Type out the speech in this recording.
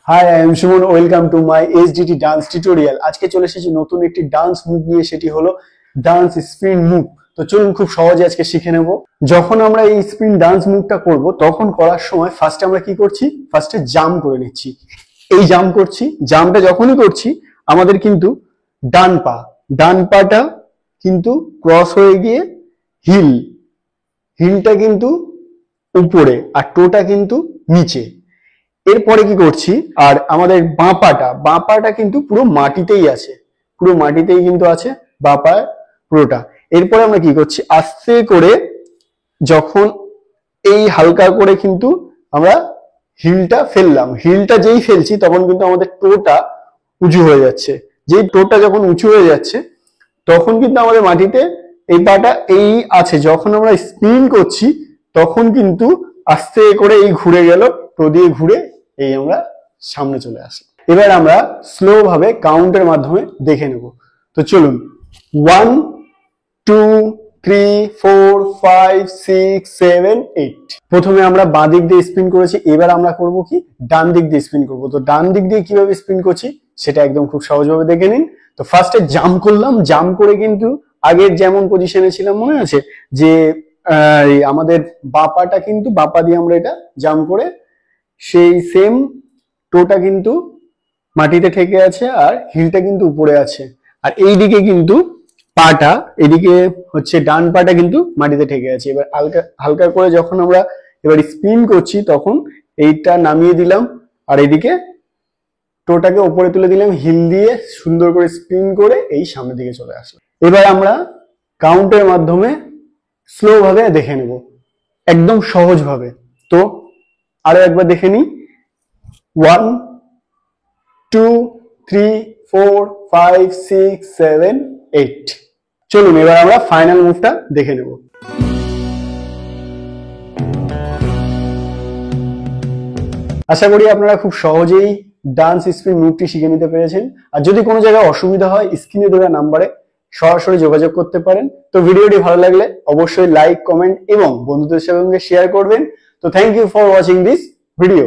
High, I am Suman. Welcome to my SDT dance tutorial. আজকে চলে এসেছি নতুন একটি ডান্স মুভ নিয়ে, সেটি হলো ডান্স স্পিন মুভ। তো চলুন খুব সহজে আজকে শিখে নেব। যখন আমরা এই স্পিন ডান্স মুভটা করব, তখন করার সময় ফার্স্টে আমরা কি করছি, ফার্স্টে জাম্প করে নিচ্ছি। এই জাম্প করছি, জাম্পটা যখনই করছি আমাদের কিন্তু ডান পাটা কিন্তু ক্রস হয়ে গিয়ে হিলটা কিন্তু উপরে আর টোটা কিন্তু নিচে। এরপরে কি করছি, আর আমাদের বাঁ পাটা কিন্তু পুরো মাটিতেই আছে, কিন্তু আছে বাঁ পা পুরোটা। এরপরে আমরা কি করছি, আস্তে করে যখন এই হালকা করে কিন্তু আমরা হিলটা ফেললাম, হিলটা যেই ফেলছি তখন কিন্তু আমাদের টোটা উঁচু হয়ে যাচ্ছে। যেই টোটা যখন উঁচু হয়ে যাচ্ছে তখন কিন্তু আমাদের মাটিতে এই পাটা এই আছে। যখন আমরা স্পিন করছি তখন কিন্তু আস্তে করে এই ঘুরে গেল, টো দিয়ে ঘুরে এই আমরা সামনে চলে আসি। এবার আমরা স্লো ভাবে কাউন্টের মাধ্যমে দেখে নেব। তো চলুন, 1 2 3 4 5 6 7 8। প্রথমে আমরা বাঁ দিক দিয়ে স্পিন করেছি, এবার আমরা করব কি, ডান দিক দিয়ে স্পিন করব। তো ডান দিক দিয়ে কিভাবে স্পিন করছি সেটা একদম খুব সহজভাবে দেখে নিন। তো ফার্স্টে জাম্প করলাম, জাম্প করে কিন্তু আগের যেমন পজিশনে ছিলাম মনে আছে, যে আমাদের বাঁ পাটা কিন্তু বাঁ পা দিয়ে আমরা এটা জাম্প করে সেই সেম টোটা কিন্তু মাটিতে ঠেকে আছে আর হিলটা কিন্তু উপরে আছে। আর এইদিকে কিন্তু পাটা, এদিকে হচ্ছে ডান পাটা কিন্তু মাটিতে ঠেকে আছে। এবার হালকা হালকা করে যখন আমরা এবার স্পিন করছি তখন এইটা নামিয়ে দিলাম আর এদিকে টোটাকে উপরে তুলে দিলাম, হিল দিয়ে সুন্দর করে স্পিন করে এই সামনের দিকে চলে আসলো। এবার আমরা কাউন্টের মাধ্যমে স্লো ভাবে দেখে নেব, একদম সহজ ভাবে। তো আরো একবার দেখে নিই, 1 2 3 4 5 6 7 8। চলুন এবার আমরা ফাইনাল মুভটা দেখে নেব। আশা করি আপনারা খুব সহজেই ডান্স স্পিন মুভটি শিখে নিতে পেরেছেন। আর যদি কোনো জায়গায় অসুবিধা হয়, স্ক্রিনে দেওয়া নাম্বারে সরাসরি যোগাযোগ করতে পারেন। তো ভিডিওটি ভালো লাগলে অবশ্যই লাইক, কমেন্ট এবং বন্ধুদের সঙ্গে শেয়ার করবেন। তো thank you for watching this video.